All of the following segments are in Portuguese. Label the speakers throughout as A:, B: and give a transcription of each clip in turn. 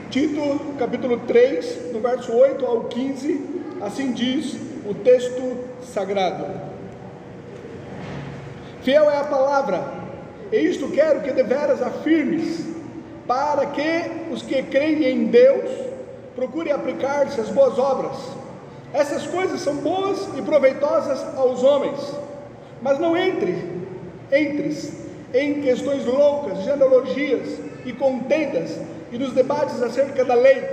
A: Tito, capítulo 3, do verso 8 ao 15, assim diz o texto sagrado: Fiel é a palavra, e isto quero que deveras afirmes, para que os que creem em Deus procurem aplicar-se às boas obras. Essas coisas são boas e proveitosas aos homens, mas não entres em questões loucas, genealogias e contendas, e nos debates acerca da lei,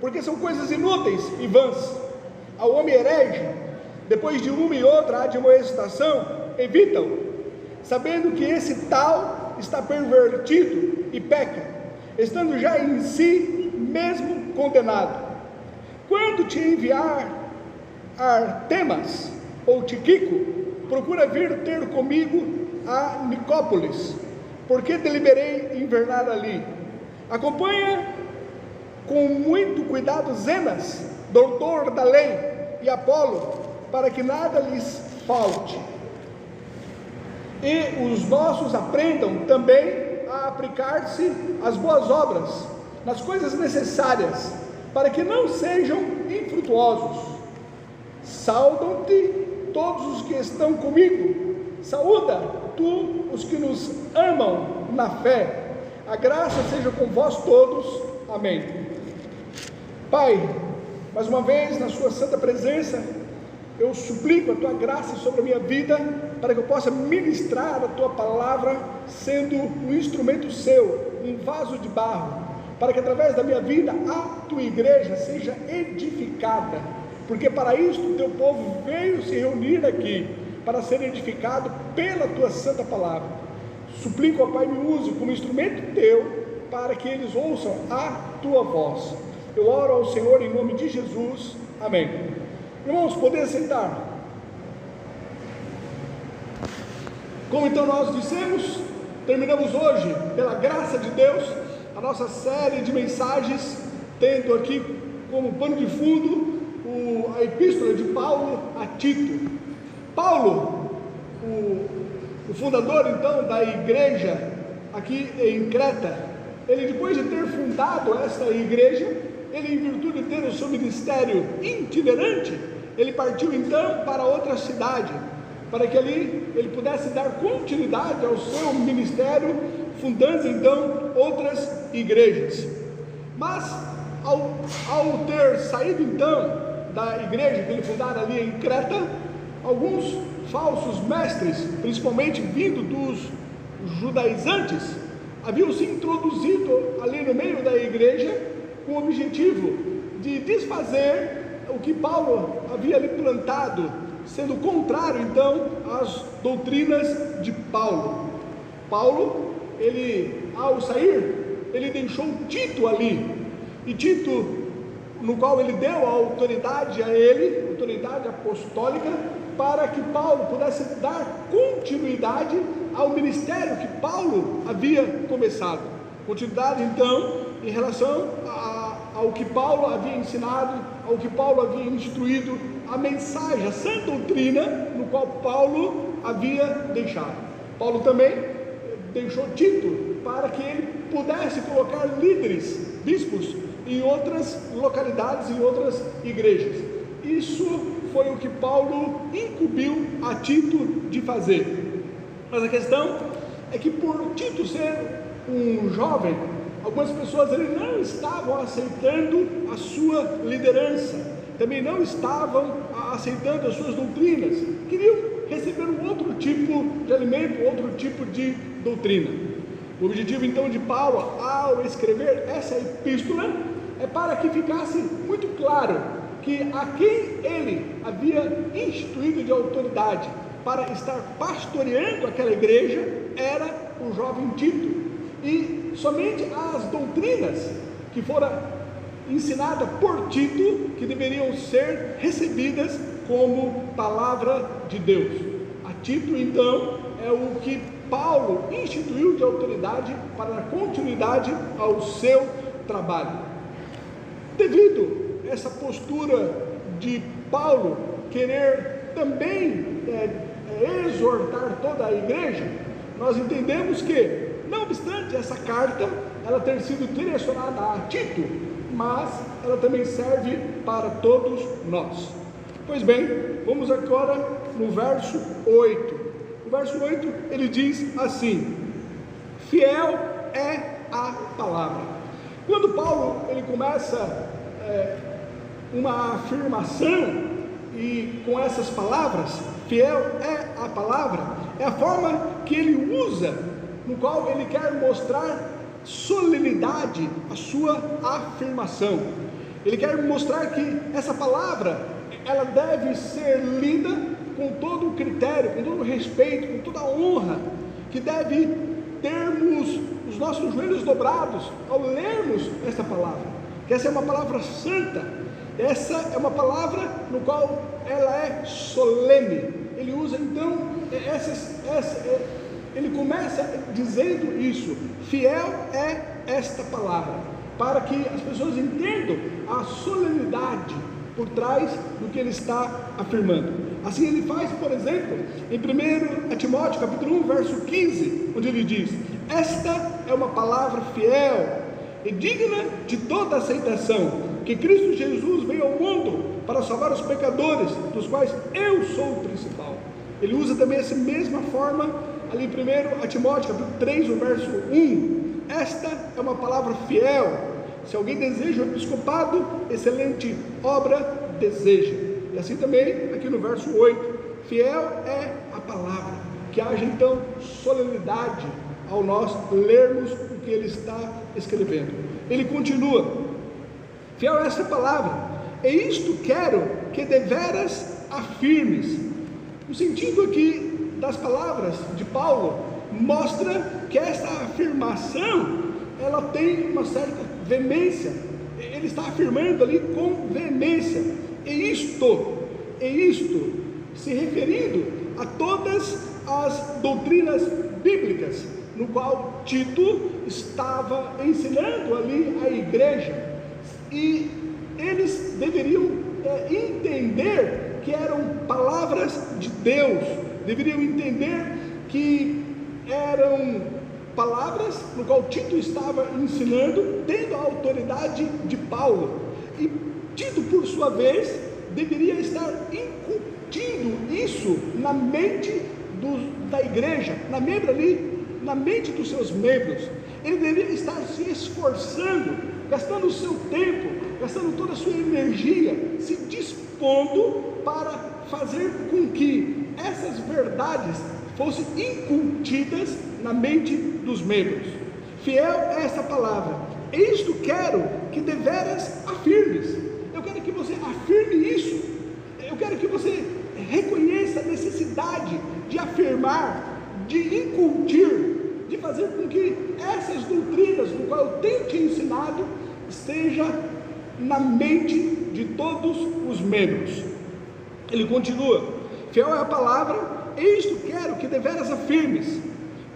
A: porque são coisas inúteis e vãs. Ao homem herege, depois de uma e outra admoestação, evita-o, sabendo que esse tal está pervertido e peca, estando já em si mesmo condenado. Quando te enviar Artemas ou Tiquico, procura vir ter comigo a Nicópolis, porque deliberei invernar ali. Acompanha com muito cuidado Zenas, doutor da lei, e Apolo, para que nada lhes falte. E os nossos aprendam também a aplicar-se às boas obras, nas coisas necessárias, para que não sejam infrutuosos. Saudam-te todos os que estão comigo. Saúda tu os que nos amam na fé. A graça seja com vós todos. Amém. Pai, mais uma vez na sua santa presença, eu suplico a tua graça sobre a minha vida, para que eu possa ministrar a tua palavra, sendo um instrumento seu, um vaso de barro, para que através da minha vida a tua igreja seja edificada, porque para isto o teu povo veio se reunir aqui, para ser edificado pela tua santa palavra. Suplico, ó Pai, me use como instrumento teu, para que eles ouçam a tua voz. Eu oro ao Senhor em nome de Jesus. Amém. Irmãos, poder sentar. Como então nós dissemos, terminamos hoje, pela graça de Deus, a nossa série de mensagens, tendo aqui como pano de fundo a epístola de Paulo a Tito. Paulo, o fundador então da igreja aqui em Creta, ele, depois de ter fundado esta igreja, ele, em virtude de ter o seu ministério itinerante, ele partiu então para outra cidade, para que ali ele pudesse dar continuidade ao seu ministério, fundando então outras igrejas. Mas ao ter saído então da igreja que ele fundara ali em Creta, alguns falsos mestres, principalmente vindo dos judaizantes, haviam se introduzido ali no meio da igreja, com o objetivo de desfazer o que Paulo havia ali plantado, sendo contrário então às doutrinas de Paulo. Paulo, ele, ao sair, ele deixou Tito ali, e Tito, no qual ele deu a autoridade a ele, autoridade apostólica, para que Paulo pudesse dar continuidade ao ministério que Paulo havia começado. Continuidade então em relação ao que Paulo havia ensinado, ao que Paulo havia instruído, a mensagem, a sã doutrina no qual Paulo havia deixado. Paulo também deixou Tito para que ele pudesse colocar líderes, bispos, em outras localidades, em outras igrejas. Isso foi o que Paulo incumbiu a Tito de fazer. Mas a questão é que, por Tito ser um jovem, algumas pessoas ele não estavam aceitando a sua liderança, também não estavam aceitando as suas doutrinas, queriam receber um outro tipo de alimento, outro tipo de doutrina. O objetivo então de Paulo, ao escrever essa epístola, é para que ficasse muito claro que a quem ele havia instituído de autoridade para estar pastoreando aquela igreja era o jovem Tito, e somente as doutrinas que foram ensinadas por Tito que deveriam ser recebidas como palavra de Deus. A Tito então é o que Paulo instituiu de autoridade para dar continuidade ao seu trabalho. Devido a essa postura de Paulo querer também exortar toda a igreja, nós entendemos que, não obstante essa carta, ela ter sido direcionada a Tito, mas ela também serve para todos nós. Pois bem, vamos agora no verso 8. O verso 8 ele diz assim: fiel é a palavra. Quando Paulo ele começa uma afirmação, e com essas palavras, fiel é a palavra, é a forma que ele usa, no qual ele quer mostrar solenidade à sua afirmação. Ele quer mostrar que essa palavra, ela deve ser lida com todo o critério, com todo o respeito, com toda a honra, que deve termos os nossos joelhos dobrados ao lermos esta palavra, que essa é uma palavra santa, essa é uma palavra no qual ela é solene. Ele usa então ele começa dizendo isso: fiel é esta palavra, para que as pessoas entendam a solenidade por trás do que ele está afirmando. Assim ele faz, por exemplo, em 1 Timóteo capítulo 1, verso 15, onde ele diz: esta é uma palavra fiel e digna de toda aceitação, que Cristo Jesus veio ao mundo para salvar os pecadores, dos quais eu sou o principal. Ele usa também essa mesma forma ali em 1 Timóteo capítulo 3, o verso 1. Esta é uma palavra fiel. Se alguém deseja o episcopado, excelente obra deseja. E assim também aqui no verso 8, fiel é a palavra. Que haja então solenidade ao nós lermos o que ele está escrevendo. Ele continua: fiel é essa palavra, e isto quero que deveras afirmes. O sentido aqui das palavras de Paulo mostra que esta afirmação, ela tem uma certa veemência. Ele está afirmando ali com veemência, e isto se referindo a todas as doutrinas bíblicas, no qual Tito estava ensinando ali a igreja, e eles deveriam entender que eram palavras de Deus, deveriam entender que eram palavras no qual Tito estava ensinando, tendo a autoridade de Paulo, e Tito, por sua vez, deveria estar incutindo isso na mente da igreja, na mente dos seus membros. Ele deveria estar se esforçando, gastando o seu tempo, gastando toda a sua energia, se dispondo para fazer com que essas verdades fossem incutidas na mente dos membros. Fiel é essa palavra, e isto quero que deveras afirmes. Eu quero que você afirme isso. Eu quero que você reconheça a necessidade de afirmar, de incutir, de fazer com que essas doutrinas, no qual eu tenho te ensinado, esteja na mente de todos os membros. Ele continua: fiel é a palavra, e isto quero que deveras afirmes,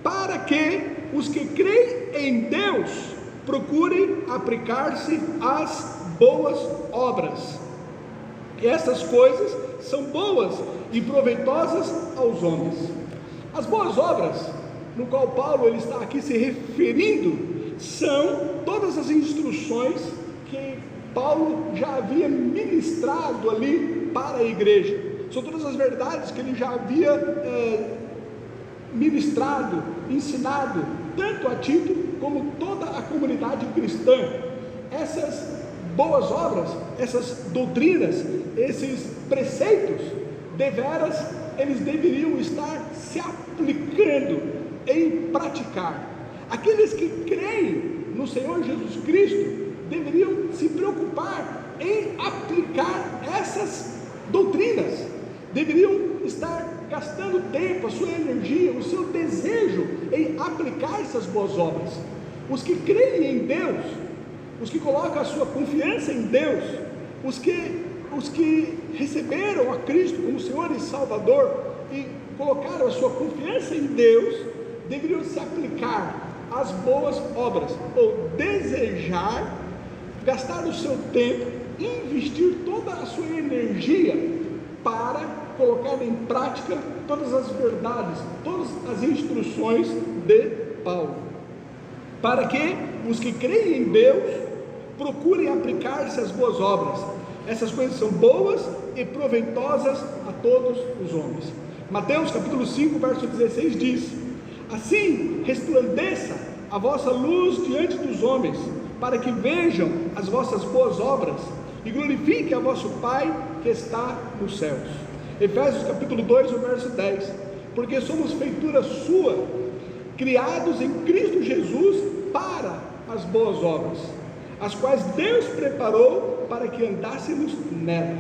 A: para que os que creem em Deus procurem aplicar-se às boas obras. E essas coisas são boas e proveitosas aos homens. As boas obras, no qual Paulo ele está aqui se referindo, são todas as instruções que Paulo já havia ministrado ali para a igreja. São todas as verdades que ele já havia ministrado, ensinado, tanto a Tito como toda a comunidade cristã. Essas boas obras, essas doutrinas, esses preceitos, deveras, eles deveriam estar se aplicando em praticar. Aqueles que creem no Senhor Jesus Cristo deveriam se preocupar em aplicar essas doutrinas, deveriam estar gastando tempo, a sua energia, o seu desejo em aplicar essas boas obras. Os que creem em Deus, os que colocam a sua confiança em Deus, os que receberam a Cristo como Senhor e Salvador e colocaram a sua confiança em Deus, deveriam se aplicar às boas obras, ou desejar, gastar o seu tempo, investir toda a sua energia para colocar em prática todas as verdades, todas as instruções de Paulo, para que os que creem em Deus procurem aplicar-se às boas obras. Essas coisas são boas e proveitosas a todos os homens. Mateus capítulo 5, verso 16 diz: assim resplandeça a vossa luz diante dos homens, para que vejam as vossas boas obras e glorifiquem a vosso Pai que está nos céus. Efésios capítulo 2, verso 10: porque somos feitura sua, criados em Cristo Jesus para as boas obras, as quais Deus preparou para que andássemos nela.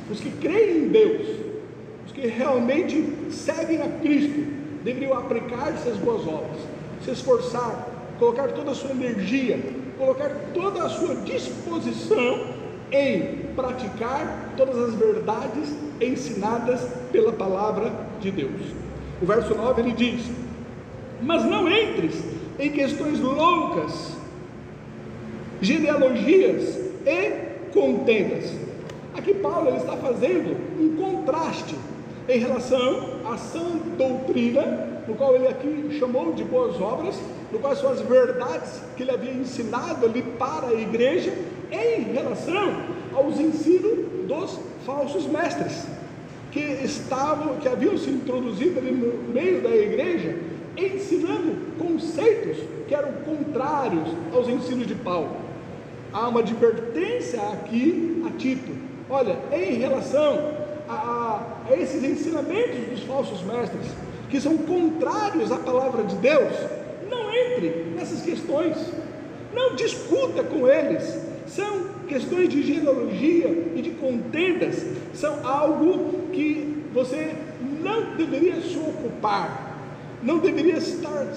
A: Os que creem em Deus, os que realmente seguem a Cristo, deveriam aplicar-se às boas obras, se esforçar, colocar toda a sua energia, colocar toda a sua disposição em praticar todas as verdades ensinadas pela palavra de Deus. O verso 9 ele diz: mas não entres em questões loucas, genealogias e contendas. Aqui Paulo ele está fazendo um contraste em relação à sã doutrina, no qual ele aqui chamou de boas obras, no qual são as verdades que ele havia ensinado ali para a igreja, em relação aos ensinos dos falsos mestres, que haviam se introduzido ali no meio da igreja, ensinando conceitos que eram contrários aos ensinos de Paulo. Há uma advertência aqui a Tito: olha, em relação a esses ensinamentos dos falsos mestres, que são contrários à palavra de Deus, não entre nessas questões, não discuta com eles. São questões de genealogia e de contendas, são algo que você não deveria se ocupar, não deveria estar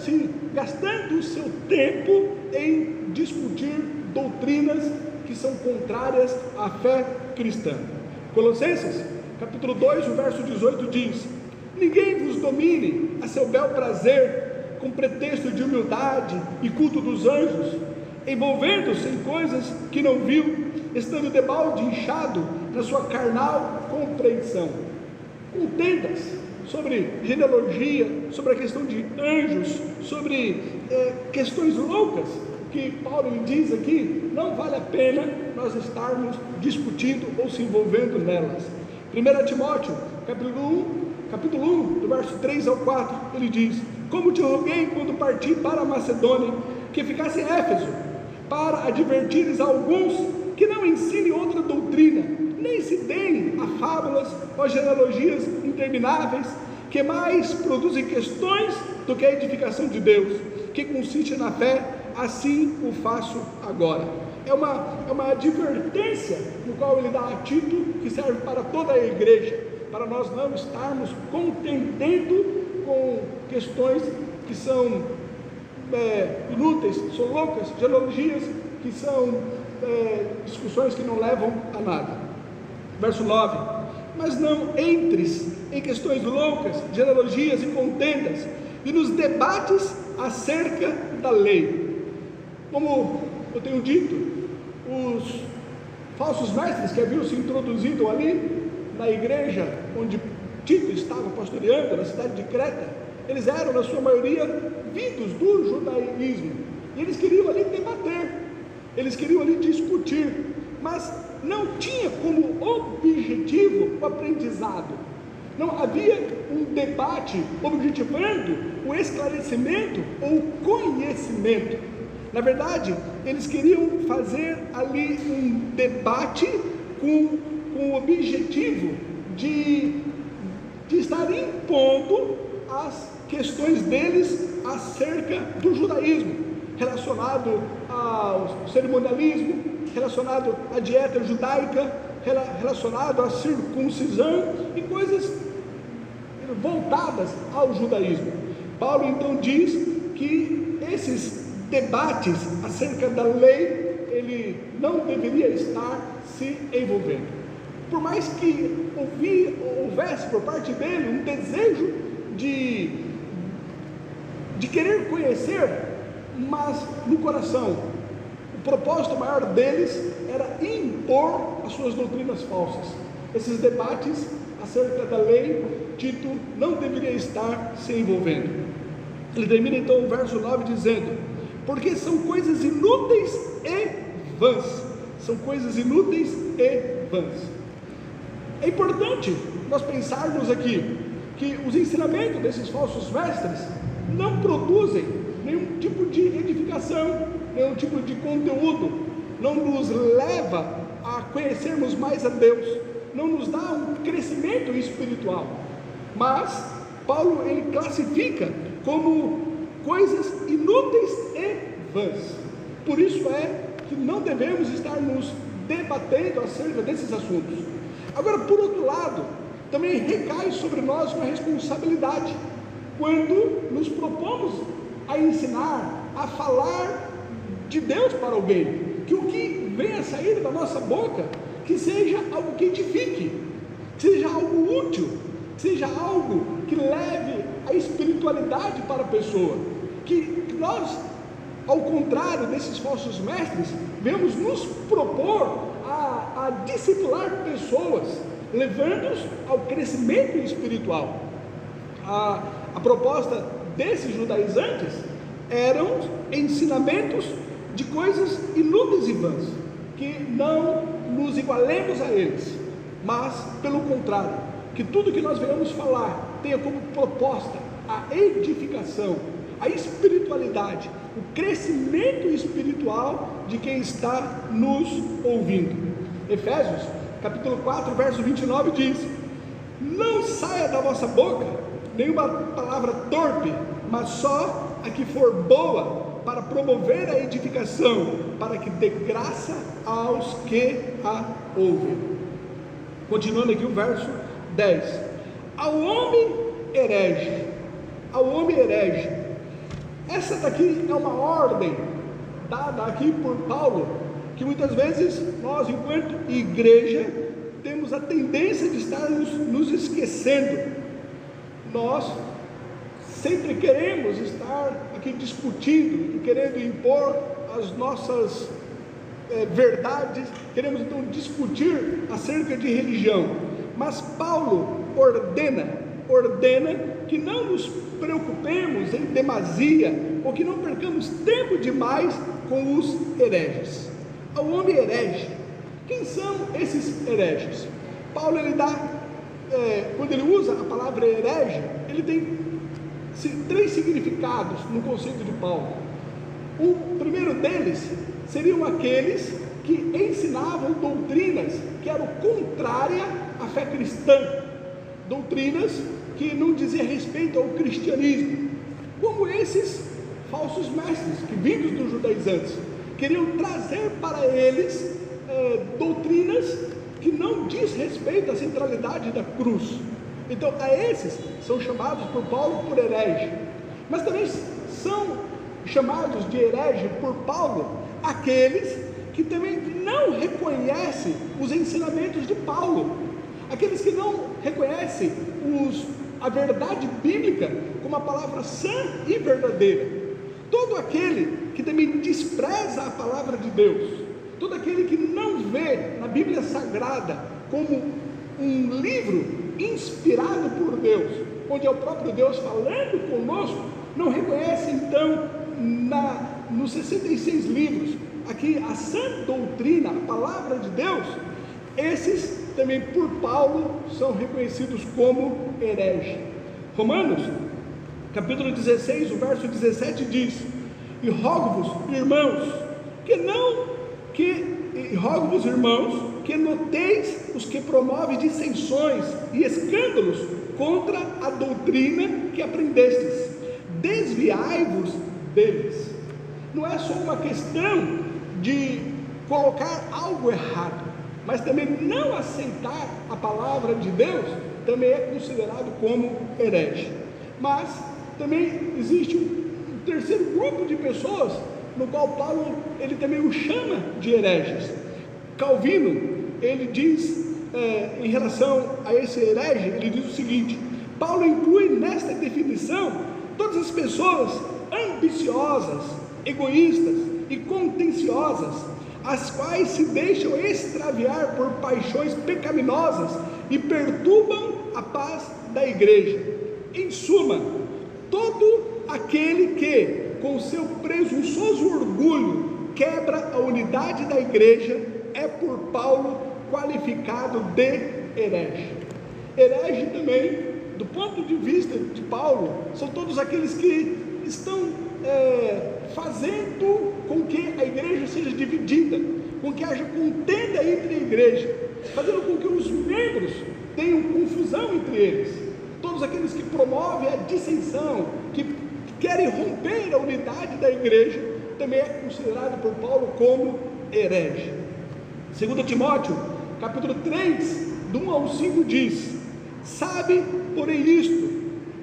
A: gastando o seu tempo em discutir doutrinas que são contrárias à fé cristã. Colossenses capítulo 2, o verso 18 diz: ninguém vos domine a seu bel prazer, com pretexto de humildade e culto dos anjos, envolvendo-se em coisas que não viu, estando debalde inchado na sua carnal compreensão. Contendas sobre genealogia, sobre a questão de anjos, sobre questões loucas, que Paulo diz aqui, não vale a pena nós estarmos discutindo ou se envolvendo nelas. 1 Timóteo capítulo 1, do verso 3 ao 4, ele diz: como te roguei quando parti para a Macedônia, que ficasse em Éfeso, para advertires a alguns que não ensinem outra doutrina, nem se deem a fábulas ou genealogias intermináveis, que mais produzem questões do que a edificação de Deus, que consiste na fé. Assim o faço agora. É uma advertência no qual ele dá a Tito, que serve para toda a igreja, para nós não estarmos contendendo com questões que são inúteis, são loucas, genealogias que são discussões que não levam a nada. Verso 9: mas não entres em questões loucas, genealogias e contendas, e nos debates acerca da lei. Como eu tenho dito, os falsos mestres que haviam se introduzido ali na igreja onde Tito estava pastoreando, na cidade de Creta, eles eram na sua maioria vindos do judaísmo, e eles queriam ali debater, eles queriam ali discutir, mas não tinha como objetivo o aprendizado, não havia um debate objetivando o esclarecimento ou o conhecimento. Na verdade, eles queriam fazer ali um debate com o objetivo de estar impondo as questões deles acerca do judaísmo, relacionado ao cerimonialismo, relacionado à dieta judaica, relacionado à circuncisão e coisas voltadas ao judaísmo. Paulo então diz que esses debates acerca da lei, ele não deveria estar se envolvendo. Por mais que houvesse por parte dele um desejo de querer conhecer, mas no coração, o propósito maior deles era impor as suas doutrinas falsas. Esses debates acerca da lei, Tito não deveria estar se envolvendo. Ele termina então o verso 9 dizendo: porque são coisas inúteis e vãs. São coisas inúteis e vãs. É importante nós pensarmos aqui que os ensinamentos desses falsos mestres não produzem nenhum tipo de edificação, nenhum tipo de conteúdo, não nos leva a conhecermos mais a Deus, não nos dá um crescimento espiritual, mas Paulo ele classifica como coisas inúteis e vãs. Por isso é que não devemos estar nos debatendo acerca desses assuntos. Agora, por outro lado, também recai sobre nós uma responsabilidade quando nos propomos a ensinar, a falar de Deus para alguém, que o que venha a sair da nossa boca, que seja algo que edifique, que seja algo útil, que seja algo que leve a espiritualidade para a pessoa, que nós, ao contrário desses falsos mestres, devemos nos propor a discipular pessoas, levando-os ao crescimento espiritual. A proposta desses judaizantes eram ensinamentos de coisas inúteis e vãs, que não nos igualemos a eles, mas pelo contrário, que tudo que nós venhamos falar tenha como proposta a edificação, a espiritualidade, o crescimento espiritual de quem está nos ouvindo. Efésios capítulo 4 verso 29 diz: não saia da vossa boca nenhuma palavra torpe, mas só a que for boa, para promover a edificação, para que dê graça aos que a ouvem. Continuando aqui o verso 10: ao homem herege, ao homem herege. Essa daqui é uma ordem dada aqui por Paulo, que muitas vezes nós, enquanto igreja, temos a tendência de estar nos esquecendo. Nós sempre queremos estar aqui discutindo e querendo impor as nossas verdades, queremos então discutir acerca de religião, mas Paulo ordena que não nos preocupemos em demasia, ou que não percamos tempo demais com os hereges. Ao homem herege, quem são esses hereges? Paulo ele dá, quando ele usa a palavra herege, ele tem 3 significados no conceito de Paulo. O primeiro deles seriam aqueles que ensinavam doutrinas que eram contrárias à fé cristã, doutrinas que não diziam respeito ao cristianismo, como esses falsos mestres que, vindos dos judaizantes, queriam trazer para eles doutrinas que não diz respeito à centralidade da cruz. Então, a esses são chamados por Paulo por herege, mas também são chamados de herege por Paulo aqueles que também não reconhecem os ensinamentos de Paulo, aqueles que não reconhecem a verdade bíblica como a palavra sã e verdadeira. Todo aquele que também despreza a palavra de Deus, todo aquele que não vê na Bíblia Sagrada como um livro inspirado por Deus, onde é o próprio Deus falando conosco, não reconhece então nos 66 livros aqui a sã doutrina, a palavra de Deus. Esses também por Paulo são reconhecidos como herege. Romanos capítulo 16, o verso 17 diz: e rogo-vos, irmãos, que noteis os que promovem dissensões e escândalos contra a doutrina que aprendestes, desviai-vos deles. Não é só uma questão de colocar algo errado, mas também não aceitar a palavra de Deus também é considerado como herege. Mas também existe um terceiro grupo de pessoas, no qual Paulo ele também o chama de hereges. Calvino, ele diz em relação a esse herege, ele diz o seguinte: Paulo inclui nesta definição todas as pessoas ambiciosas, egoístas e contenciosas, as quais se deixam extraviar por paixões pecaminosas e perturbam a paz da igreja. Em suma, todo aquele que, com seu presunçoso orgulho, quebra a unidade da igreja, é por Paulo qualificado de herege. Herege também, do ponto de vista de Paulo, são todos aqueles que estão fazendo com que a igreja seja dividida, com que haja contenda entre a igreja, fazendo com que os membros tenham confusão entre eles. Todos aqueles que promovem a dissensão, que querem romper a unidade da igreja, também é considerado por Paulo como herege. 2 Timóteo, capítulo 3, do 1 ao 5 diz: sabe, porém, isto,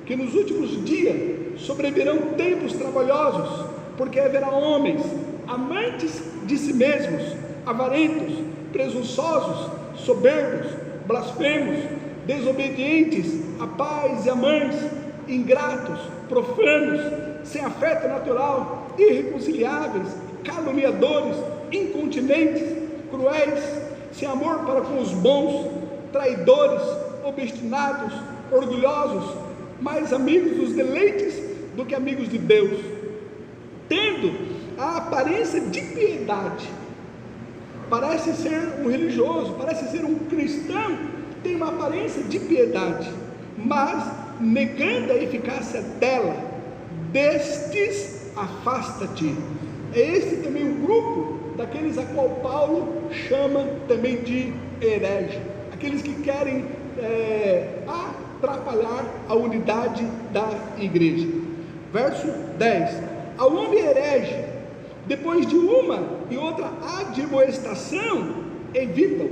A: que nos últimos dias sobrevirão tempos trabalhosos, porque haverá homens amantes de si mesmos, avarentos, presunçosos, soberbos, blasfemos, desobedientes a pais e a mães, ingratos, profanos, sem afeto natural, irreconciliáveis, caluniadores, incontinentes, cruéis, sem amor para com os bons, traidores, obstinados, orgulhosos, mais amigos dos deleites do que amigos de Deus, tendo a aparência de piedade. Parece ser um religioso, parece ser um cristão, tem uma aparência de piedade, mas negando a eficácia dela, destes afasta-te. É esse também o grupo daqueles a qual Paulo chama também de herege, aqueles que querem atrapalhar a unidade da igreja. Verso 10: ao homem herege, depois de uma e outra admoestação, evitam.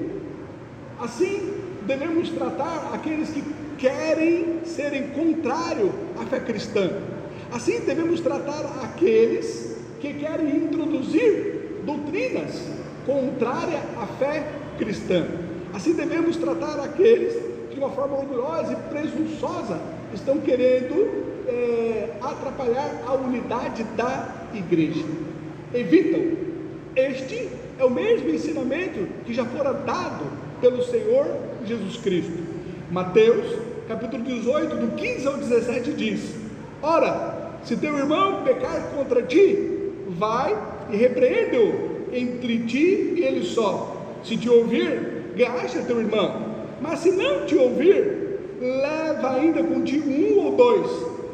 A: Assim devemos tratar aqueles que querem serem contrário à fé cristã. Assim devemos tratar aqueles que querem introduzir doutrinas contrárias à fé cristã. Assim devemos tratar aqueles que de uma forma orgulhosa e presunçosa estão querendo atrapalhar a unidade da igreja. Evitam. Este é o mesmo ensinamento que já fora dado pelo Senhor Jesus Cristo. Mateus capítulo 18, do 15 ao 17 diz: ora, se teu irmão pecar contra ti, vai e repreende-o entre ti e ele só. Se te ouvir, gaste teu irmão, mas se não te ouvir, leva ainda contigo um ou dois,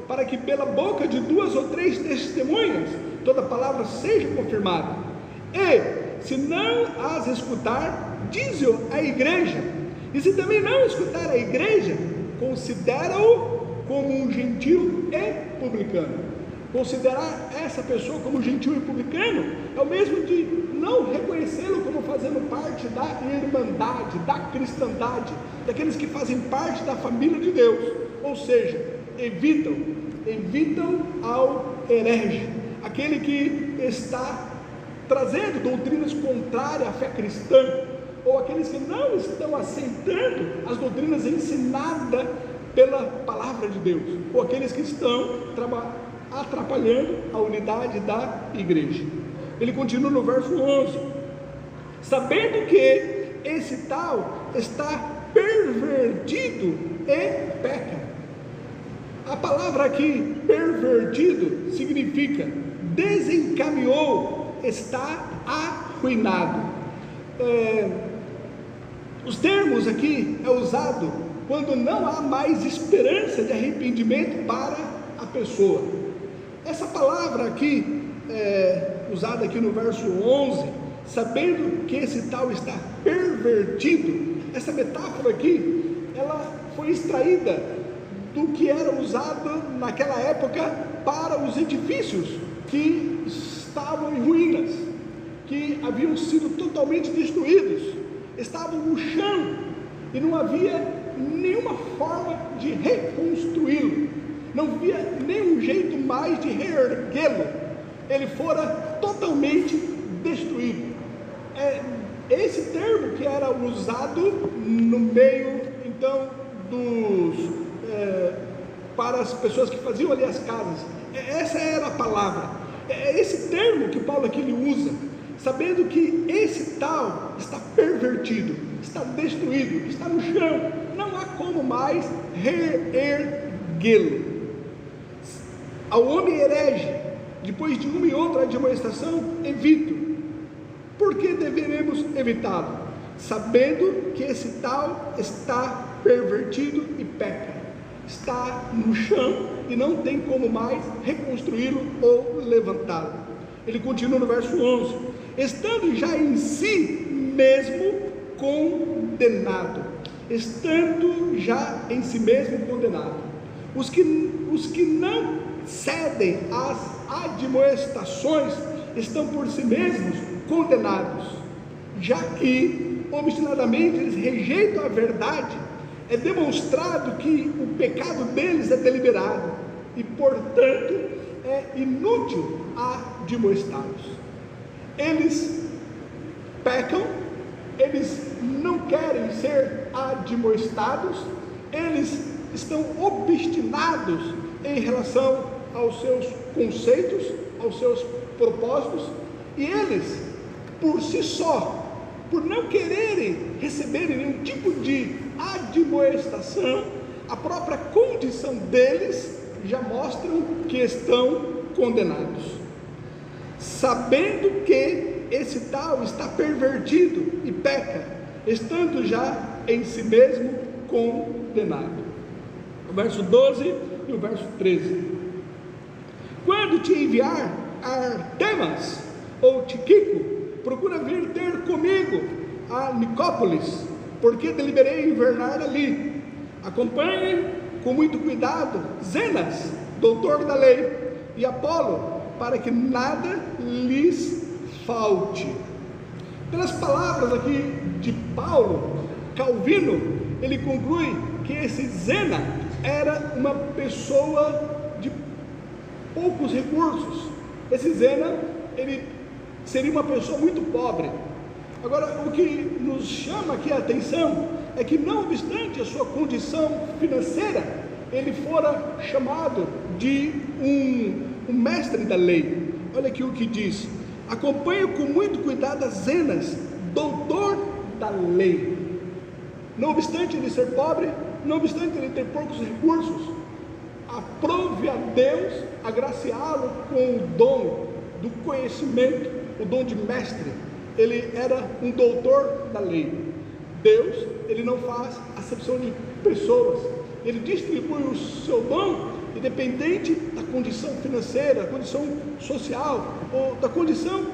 A: para que pela boca de 2 ou 3 testemunhas toda palavra seja confirmada. E se não as escutar, dize-o à igreja. E se também não escutar a igreja, considera-o como um gentil e publicano. Considerar essa pessoa como gentil e publicano é o mesmo de não reconhecê-lo como fazendo parte da irmandade, da cristandade, daqueles que fazem parte da família de Deus. Ou seja, evitam ao herege, aquele que está trazendo doutrinas contrárias à fé cristã, ou aqueles que não estão aceitando as doutrinas ensinadas pela palavra de Deus, ou aqueles que estão atrapalhando a unidade da igreja. Ele continua no verso 11: sabendo que esse tal está pervertido e peca. A palavra aqui, pervertido, significa desencaminhou, está arruinado. Os termos aqui é usado quando não há mais esperança de arrependimento para a pessoa. Essa palavra aqui, usada aqui no verso 11, sabendo que esse tal está pervertido, essa metáfora aqui, ela foi extraída do que era usado naquela época para os edifícios que estavam em ruínas, que haviam sido totalmente destruídos, estavam no chão e não havia nenhuma forma de reconstruí-lo, não havia nenhum jeito mais de reerguê-lo, ele fora totalmente destruído. Esse termo que era usado no meio então para as pessoas que faziam ali as casas, essa era a palavra, é esse termo que Paulo aqui ele usa, sabendo que esse tal está pervertido, está destruído, está no chão, não há como mais reerguê-lo. Ao homem herege, depois de uma e outra admoestação, evito. Por que deveremos evitá-lo? Sabendo que esse tal está pervertido e peca, está no chão e não tem como mais reconstruí-lo ou levantá-lo. Ele continua no verso 11: estando já em si mesmo condenado, estando já em si mesmo condenado. Os que não cedem às admoestações estão por si mesmos condenados, já que obstinadamente eles rejeitam a verdade. É demonstrado que o pecado deles é deliberado e, portanto, é inútil admoestá-los. Eles pecam, eles não querem ser admoestados, eles estão obstinados em relação aos seus conceitos, aos seus propósitos, e eles, por si só, por não quererem receber nenhum tipo de admoestação, a própria condição deles já mostram que estão condenados, sabendo que esse tal está pervertido e peca, estando já em si mesmo condenado. O verso 12 e o verso 13: quando te enviar Artemas ou Tíquico, procura vir ter comigo a Nicópolis, porque deliberei invernar ali. Acompanhe com muito cuidado Zenas, doutor da lei, e Apolo, para que nada lhes falte. Pelas palavras aqui de Paulo, Calvino, ele conclui que esse Zena era uma pessoa de poucos recursos. Esse Zena, ele seria uma pessoa muito pobre. Agora, o que nos chama aqui a atenção é que, não obstante a sua condição financeira, ele fora chamado de um mestre da lei. Olha aqui o que diz: acompanhe com muito cuidado as Zenas, doutor da lei. Não obstante ele ser pobre, não obstante ele ter poucos recursos, aprove a Deus agraciá-lo com o dom do conhecimento, o dom de mestre. Ele era um doutor da lei. Deus, ele não faz acepção de pessoas, ele distribui o seu dom independente da condição financeira, da condição social, ou da condição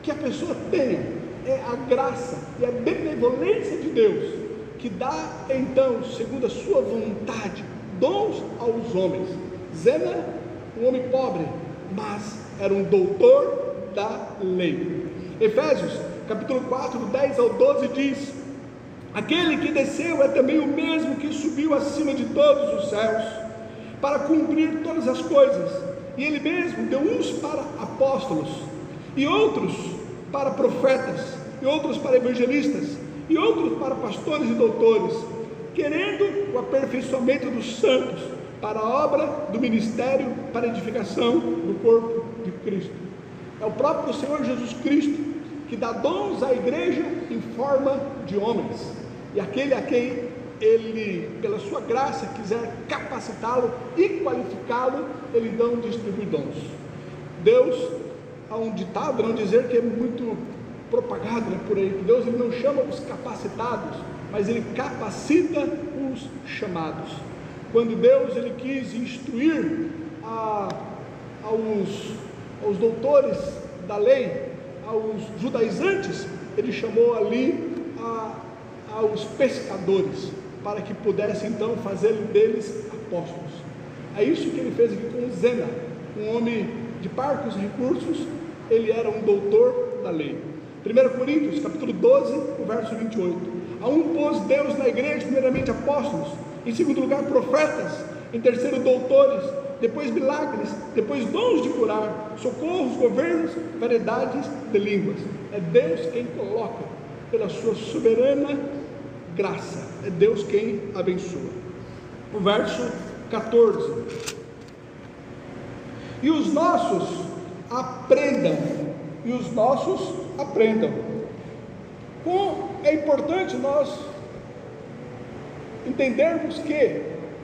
A: que a pessoa tenha. É a graça e a benevolência de Deus que dá, então, segundo a sua vontade, dons aos homens. Zena, um homem pobre, mas era um doutor da lei. Efésios, capítulo 4, 10 ao 12 diz: aquele que desceu é também o mesmo que subiu acima de todos os céus, para cumprir todas as coisas, e ele mesmo deu uns para apóstolos, e outros para profetas, e outros para evangelistas, e outros para pastores e doutores, querendo o aperfeiçoamento dos santos, para a obra do ministério, para a edificação do corpo de Cristo. É o próprio Senhor Jesus Cristo que dá dons à igreja em forma de homens, e aquele a quem ele, pela sua graça, quiser capacitá-lo e qualificá-lo, ele não distribui dons. Deus, há um ditado, não dizer que é muito propagado, né, por aí, que Deus, ele não chama os capacitados, mas ele capacita os chamados. Quando Deus, ele quis instruir aos doutores da lei, aos judaizantes, ele chamou ali aos pescadores, para que pudessem então fazer deles apóstolos. É isso que ele fez aqui com Zena, um homem de parcos recursos. Ele era um doutor da lei. 1 Coríntios, capítulo 12, o verso 28. A um pôs Deus na igreja, primeiramente apóstolos, em segundo lugar profetas, em terceiro doutores, depois milagres, depois dons de curar, socorros, governos, variedades de línguas. É Deus quem coloca, pela sua soberana graça, é Deus quem abençoa. O verso 14: e os nossos aprendam, é importante nós entendermos que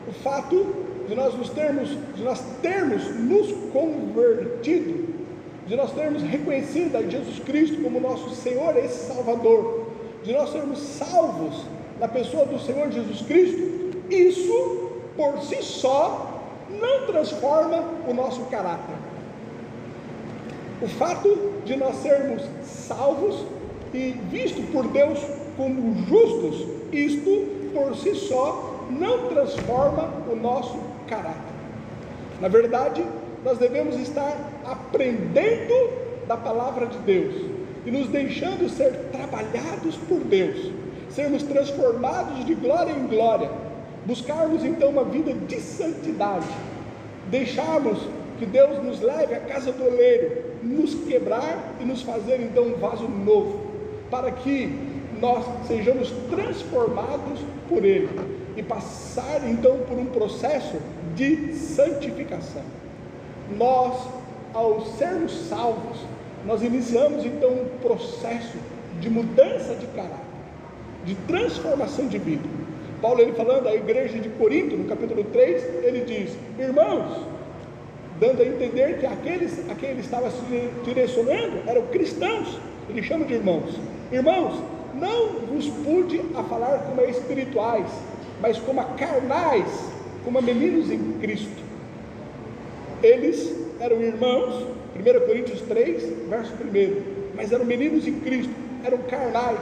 A: o fato de nós termos nos convertido, de nós termos reconhecido a Jesus Cristo como nosso Senhor e Salvador, de nós sermos salvos na pessoa do Senhor Jesus Cristo, isso por si só não transforma o nosso caráter. O fato de nós sermos salvos e vistos por Deus como justos, isto por si só não transforma o nosso caráter. Na verdade, nós devemos estar aprendendo da palavra de Deus e nos deixando ser trabalhados por Deus, sermos transformados de glória em glória, buscarmos então uma vida de santidade, deixarmos que Deus nos leve à casa do oleiro, nos quebrar e nos fazer então um vaso novo, para que nós sejamos transformados por Ele e passar então por um processo de santificação. Nós, ao sermos salvos, nós iniciamos então um processo de mudança de caráter, de transformação de vida. Paulo, ele falando à igreja de Corinto, no capítulo 3, ele diz: irmãos, dando a entender que aqueles a quem ele estava se direcionando eram cristãos, ele chama de irmãos. Irmãos, não vos pude a falar como a espirituais, mas como a carnais, como a meninos em Cristo. Eles eram irmãos, 1 Coríntios 3, verso 1, mas eram meninos em Cristo, eram carnais,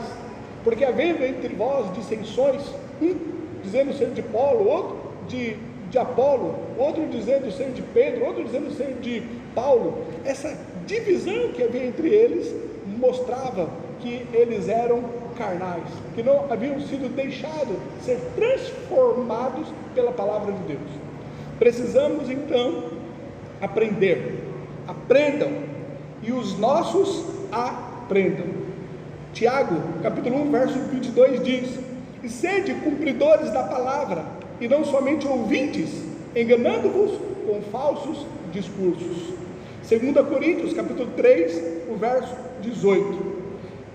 A: porque havendo entre vós dissensões, um dizendo ser de Paulo, outro de Apolo, outro dizendo ser de Pedro, outro dizendo ser de Paulo. Essa divisão que havia entre eles mostrava que eles eram carnais, que não haviam sido deixados ser transformados pela palavra de Deus. Precisamos então aprendam, e os nossos aprendam. Tiago, capítulo 1, verso 22 diz: e sede cumpridores da palavra, e não somente ouvintes, enganando-vos com falsos discursos. 2 Coríntios, capítulo 3, o verso 18: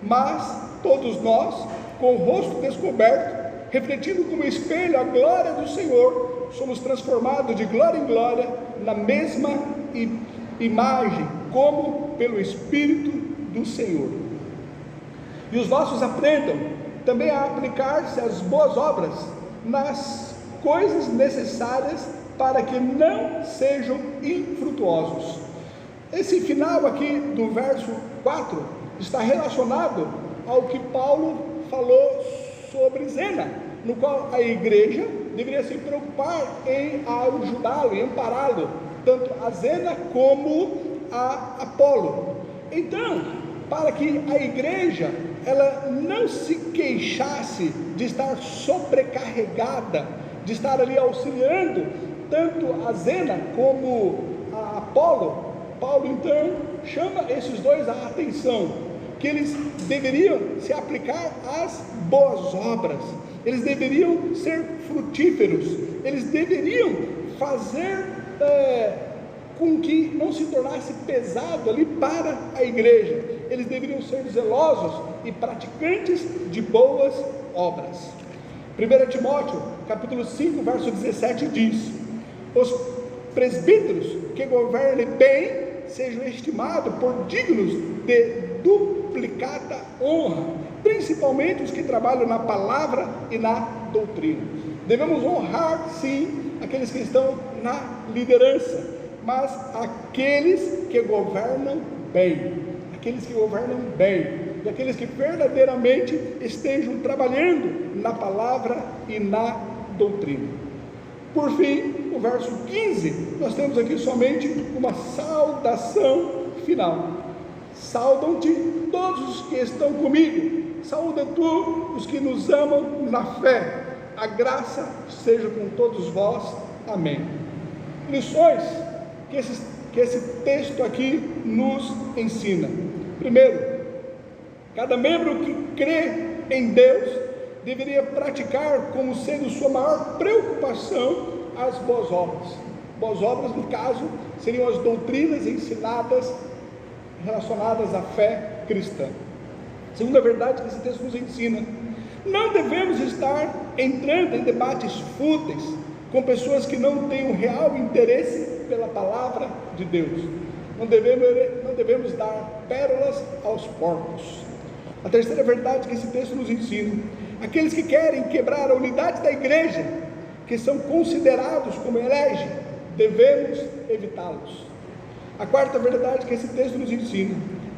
A: mas todos nós, com o rosto descoberto, refletindo como espelho a glória do Senhor, somos transformados de glória em glória, na mesma imagem, como pelo Espírito do Senhor. E os nossos aprendam também a aplicar-se às boas obras, nas coisas necessárias, para que não sejam infrutuosos. Esse final aqui do verso 4 está relacionado ao que Paulo falou sobre Zena, no qual a igreja deveria se preocupar em ajudá-lo, em ampará-lo, tanto a Zena como a Apolo. Então, para que a igreja ela não se queixasse de estar sobrecarregada, de estar ali auxiliando tanto a Zena como a Apolo, Paulo então chama esses dois a atenção, que eles deveriam se aplicar às boas obras, eles deveriam ser frutíferos, eles deveriam fazer com que não se tornasse pesado ali para a igreja, eles deveriam ser zelosos e praticantes de boas obras. 1 Timóteo, capítulo 5, verso 17 diz: os presbíteros que governem bem sejam estimados por dignos de duplicada honra, principalmente os que trabalham na palavra e na doutrina. Devemos honrar sim aqueles que estão na liderança, mas aqueles que governam bem, e aqueles que verdadeiramente estejam trabalhando na palavra e na doutrina. Por fim, no verso 15, nós temos aqui somente uma saudação final: saudam-te todos os que estão comigo, saúda tu os que nos amam na fé, a graça seja com todos vós, amém. Lições que esse texto aqui nos ensina. Primeiro, cada membro que crê em Deus deveria praticar como sendo sua maior preocupação as boas obras. Boas obras, no caso, seriam as doutrinas ensinadas relacionadas à fé cristã. Segunda verdade que esse texto nos ensina: não devemos estar entrando em debates fúteis, com pessoas que não têm um real interesse pela palavra de Deus. Não devemos dar pérolas aos porcos. A terceira verdade que esse texto nos ensina: aqueles que querem quebrar a unidade da igreja, que são considerados como hereges, devemos evitá-los. A quarta verdade que esse texto nos ensina: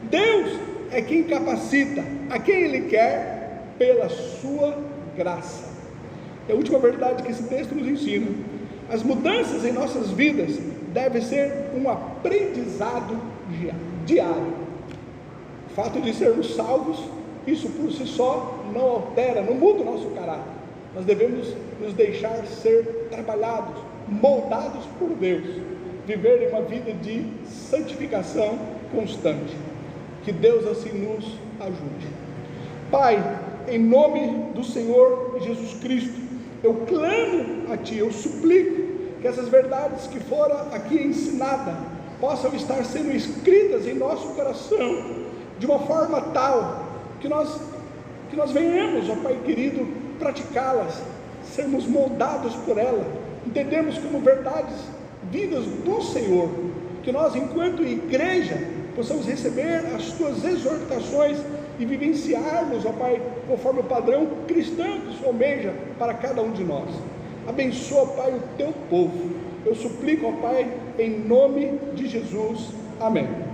A: Deus é quem capacita a quem Ele quer pela sua graça. E a última verdade que esse texto nos ensina: as mudanças em nossas vidas devem ser um aprendizado diário. O fato de sermos salvos, isso por si só não altera, não muda o nosso caráter. Nós devemos nos deixar ser trabalhados, moldados por Deus, viver em uma vida de santificação constante. Que Deus assim nos ajude. Pai, em nome do Senhor Jesus Cristo, eu clamo a Ti, eu suplico que essas verdades que foram aqui ensinadas possam estar sendo escritas em nosso coração de uma forma tal que nós venhamos, ó Pai querido, praticá-las, sermos moldados por ela, entendemos como verdades vindas do Senhor, que nós, enquanto igreja, possamos receber as Tuas exortações e vivenciarmos, ó Pai, conforme o padrão cristão que o Senhor almeja para cada um de nós. Abençoa, Pai, o Teu povo. Eu suplico, ó Pai, em nome de Jesus. Amém.